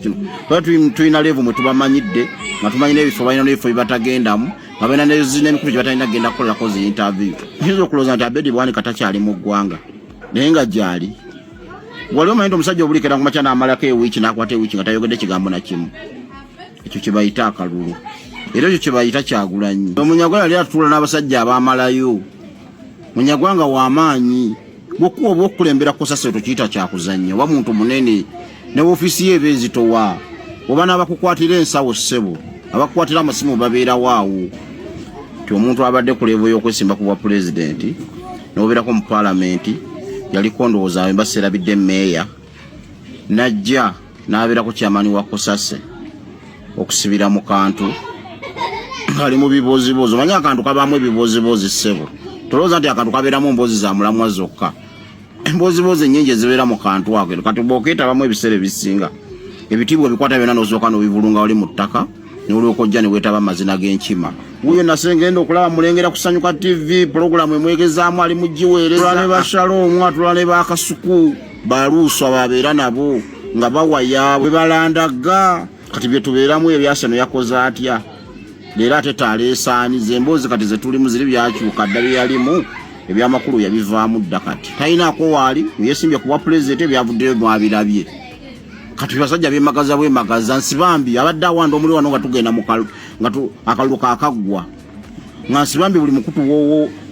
kino tulina level mwe tubamanyidde nga tumanyi n'ebifo balina n'ebifo bibatagendamu nga balina n'emikulu gye batalina genda kukolako zi interview. Tuyinza okulowooza nti Abedi Bwanika takyali mu ggwanga naye nga gyali. Wali omanyi nti omusajja obulikira ku makya n'amalako ewiiki n'akwata ewiiki nga tayogedde kigambo na kimu. Ekyo kye bayita akalulu. Era ekyo kye bayita Kyagulanyi. Munyagwanga yali atuula n'abasajja abaamalayo. Munyagwanga w'amaanyi. Bw'okuba oba okukulembera kusasa tokiyita kyakuzannya oba muntu munene ne woofiisi ye beezitowa oba n'abakukwatira ensawo ssebo abakukwatira amasimu babeera waawo. Ti omuntu abadde ku levo y'okwesimba ku bwa pulezidenti n'obeerako mu paalamenti yaliko ndowooza emba serabidde meeya najja n'abeerako kyamaani wa Kosase okusibira mu kantu ali mu bibooziboozi. Omanyi akantu kabaamu ebibooziboozi ssebo tolowooza nti akantu kabeeramu mboozi za mulamwa zokka. Emboozibozi ennyingi ezibeera mu kantu ako kati bw'okeetabamu ebiseera ebisinga ebitiibwa bikwata byonna n'osooka n'obivulunga wali mu ttaka n'olyoka ojja ne weetaba amazina g'enkima. Wuyo nasengenda okulaba mulengera kusanyuka TV pulogulaamu emwegezaamu ali mu giweereza. Atula ne Bashaloomu atula ne Bakasuku baluuswa babeera nabo nga bawaya bwe balandaga kati bye tubeeramu ebyaseno yakoze atya leero ate taaleesaaniza emboozi kati ze tulimu ziri byakyuka dda bye yalimu ebyamakulu yabivaamu dda kati talinaako waali yeesimbye ku bwa pulezidenti ebyavuddeyo mwabirabye. Kati basajja beemagaza bwemagaza nsibambi abadde awanda omuli wano nga tugenda akalulu kaakaggwa nga nsibambi buli mukutu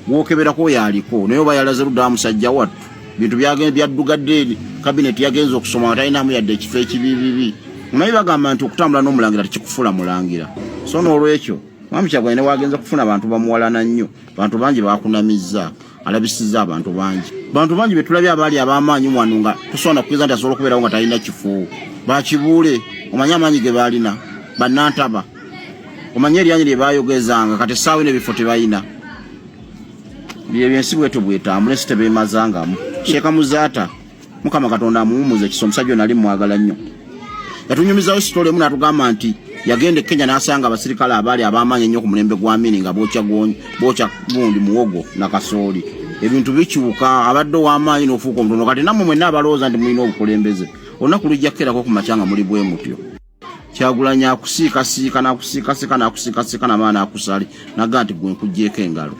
wookeberako yaliko naye oba yalaze ludda musajja wattu bintu byaddugadde kabineti yagenza okusoma nga talinamu yadde ekifo ekibibibi. Naye bagamba nti okutambula n'omulangira tekikufuula mulangira. So n'olwekyo Mwami Kyagulanyi ne wagenza kufuna abantu bamuwalana nnyo. Bantu bangi bakunamizza alabisizza abantu bangi. Bantu bangi betulabye abaali ab'amaanyi wano nga tusobola kukwiza nti asobola okubeerawo nga talina kifo. Bakibuule omanyi amaanyi ge baalina bannantaba. Omanyi eryanyi lye baayogezanga kati essaawa n'ebifo tebalina. Byensi bwetu bwetambula ensi tebeemazangamu. Sheeka Muzaata Mukama Katonda amuwummuza ekisa omusajja nali mwagala nnyo. Yatunyumizawo sitole emu n'atugamba nti yagenda e Kenya n'asanga abasirikale abaali ab'amaanyi ennyo ku mulembe gwa Amini nga bookya gundi muwogo na kasooli. Ebintu bikyuka abadde ow'amaanyi n'ofuuka omutono kati nammwe mwenna abalowooza nti mulina obukulembeze olunaku lujja kukeerako ku makya nga muli bwe mutyo. Kyagulanyi akusiikasiika n'akusiikasiika n'amaani akusali naga nti gwe nkuggyeko engalo.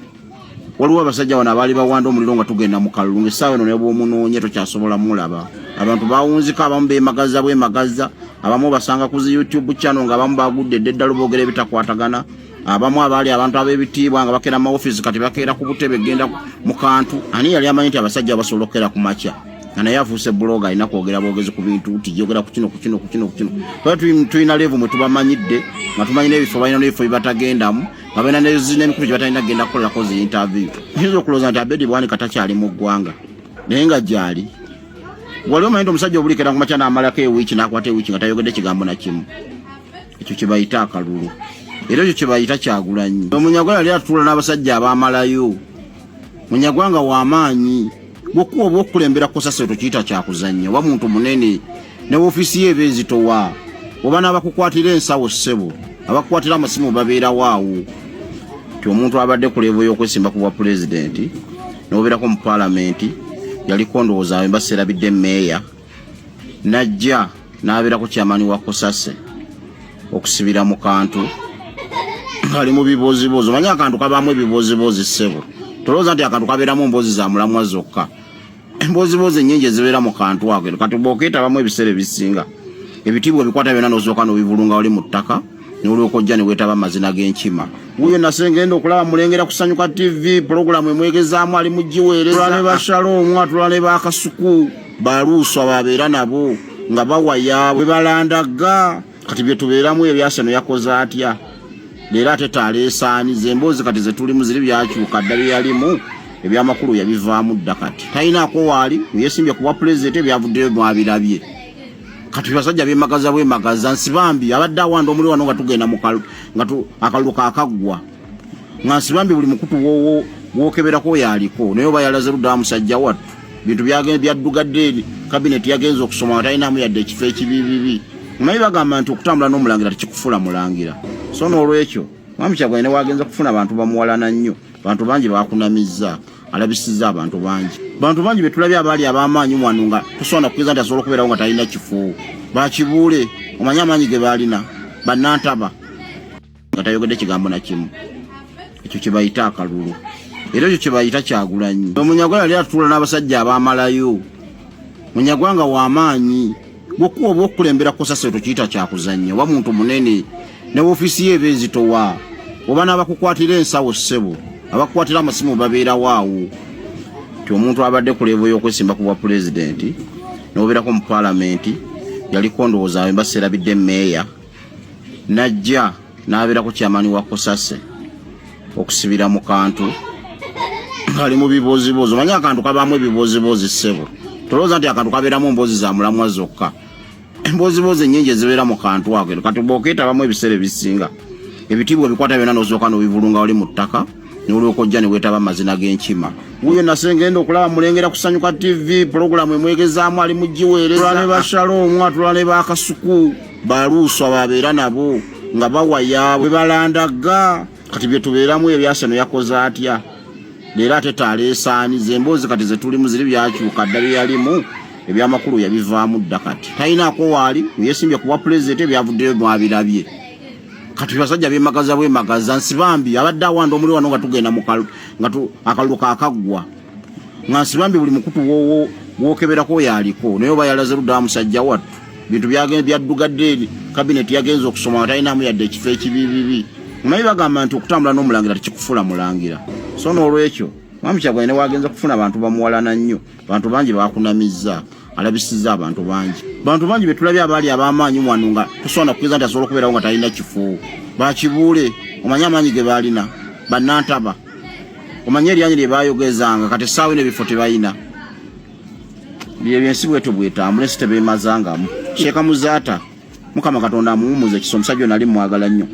Waliwo abasajja wano abaali bawanda omuliro nga tugenda mu kalulu ng'essaawa eno ne bw'omunoonye tokyasobola mulaba. Abantu baawunzika abamu beemagaza bwemagaza abamu basanga ku zi YouTube channel nga abamu bagudde eddalo boogera ebitakwatagana abamu abaali abantu ab'ebitiibwa nga bakeera mu office kati bakeera ku butebe genda mu kantu. Ani yali amanyi nti abasajja basobola okukeera ku makya nga naye afuuse blog alina kwogera boogezi ku bintu tijogera ku kino. Tulina level mwe tubamanyidde nga tumanyi n'ebifo balina n'ebifo bibatagendamu nga balina n'emikulu gye batalina genda kukolako zi interview. Tuyinza okulowooza nti Abedi Bwanika takyali mu ggwanga naye nga gyali. Wali omanyi nti omusajja obulikira ku makya n'amalako ewiiki n'akwata ewiiki nga tayogedde kigambo na kimu. Ekyo kye bayita akalulu. Era ekyo kye bayita Kyagulanyi. Munyagwanga yali atuula n'abasajja abaamalayo. Munyagwanga w'amaanyi. Bw'okuba oba okukulembera kusasa tokiyita kyakuzannya oba muntu munene ne woofiisi ye beezitowa oba n'abakukwatira ensawo ssebo abakukwatira amasimu babeera waawo. Ti omuntu abadde ku levo y'okwesimba ku bwa pulezidenti n'obeerako mu paalamenti yaliko ndowooza emba serabidde meeya najja n'abeerako kyamaani wa Kosase okusibira mu kantu ali mu bibooziboozi. Omanyi akantu kabaamu ebibooziboozi ssebo tolowooza nti akantu kabeeramu mboozi za mulamwa zokka. Emboozibozi ennyingi ezibeera mu kantu ako kati bw'okeetabamu ebiseera ebisinga ebitiibwa bikwata byonna n'osooka n'obivulunga wali mu ttaka n'olyoka ojja ne weetaba amazina g'enkima. Wuyo nasengenda okulaba mulengera kusanyuka TV pulogulaamu emwegezaamu ali mu giweereza. Atula ne Bashaloomu atula ne Bakasuku baluuswa babeera nabo nga bawaya bwe balandaga kati bye tubeeramu ebyaseno yakoze atya leero ate taaleesaaniza emboozi kati ze tulimu ziri byakyuka dda bye yalimu ebyamakulu yabivaamu dda kati talinaako waali yeesimbye ku bwa pulezidenti ebyavuddeyo mwabirabye. Kati basajja beemagaza bwemagaza nsibambi abadde awanda omuli wano nga tugenda akalulu kaakaggwa nga nsibambi buli mukutu wookeberako yaliko naye oba yalaze ludda musajja wattu bintu byaddugadde kabineti yagenza okusoma nga talinamu yadde ekifo ekibibibi. Naye bagamba nti okutambula n'omulangira tekikufuula mulangira. So n'olwekyo Mwami Kyagulanyi ne wagenza kufuna abantu bamuwalana nnyo. Bantu bangi bakunamizza alabisizza abantu bangi. Bantu bangi betulabye abaali ab'amaanyi wano nga tusobola kukwiza nti asobola okubeerawo nga talina kifo. Bakibuule omanya amanyi ge balina bannantaba nga tayogedde kigambo na kimu. Ekyo kye bayita akalulu era ekyo kye bayita Kyagulanyi. Munyagwa yali atula n'abasajja abaamalayo. Munyagwa nga w'amaanyi gwokuwa oba okukulembera Kosase tukiyita kyakuzannya oba muntu munene ne ofiisi ye beezitowa oba n'abakukwatira ensawo ssebo abakukwatira amasimu babeera waawo. Ti omuntu abadde ku levo y'okwesimba ku bwa pulezidenti n'obeerako mu paalamenti yaliko ndowooza awe mbaserabidde meeya najja n'abeerako kyamaani wa Kosase okusibira mu kantu ali mu bibozibozi. Omanyi akantu kabaamu ebibozibozi ssebo tolowooza nti akantu kabeeramu mboozi za mulamwa zokka. Embozibozi ennyingi ezibeera mu kantu ako kati bw'okeetabamu ebiseera ebisinga ebitiibwa ebikwata byonna n'osooka n'obivulunga oli mu ttaka n'olyoka ojja ne weetaba amazina g'enkima. Wuyo nasengenda okulaba mulengera ku Sanyuka TV pulogulaamu emwegezaamu ali mu giweereza. Tulane ba Shalom tulane ba Kasuku baluuswa babeera nabo nga bawaya bwe balandaga kati bye tubeeramu ebyaseno yakoze atya leero ate taaleesaaniza emboozi kati ze tulimu ziri byakyuka dda bye yalimu ebyamakulu yabivaamu dda kati talinaako waali yeesimbye ku bwa pulezidenti byavuddeyo mwabirabye. Kati basajja beemagaza bwemagaza nsibambi abadde awanda omuli wano nga tugenda akalulu kaakaggwa nga nsibambi buli mukutu wookeberako yaaliko naye oba yalaze ludda wa musajja wattu bintu byaddugadde eri kabineti yagenza okusoma nga talinamu yadde ekifo ekibibibi. Naye bagamba nti okutambula n'omulangira tekikufuula mulangira. So n'olwekyo Mwami Kyagulanyi ne wagenza kufuna abantu bamuwalana nnyo. Abantu bangi baakunamizza alabisizza abantu bangi. Bantu bangi betulabye abaali ab'amaanyi wano nga tosobola kukiriza nti asobola okubeerawo nga talina kifo. Bakibuule omanye amaanyi ge baalina bannantaba omanye eryanyi lye baayogezanga kati essaawa n'ebifo tebalina. Byensi bwetu bwetambula ensi tebeemazangamu. Sheeka Muzaata Mukama Katonda amuwummuze ekisa omusajja ono ali mwagala nnyo.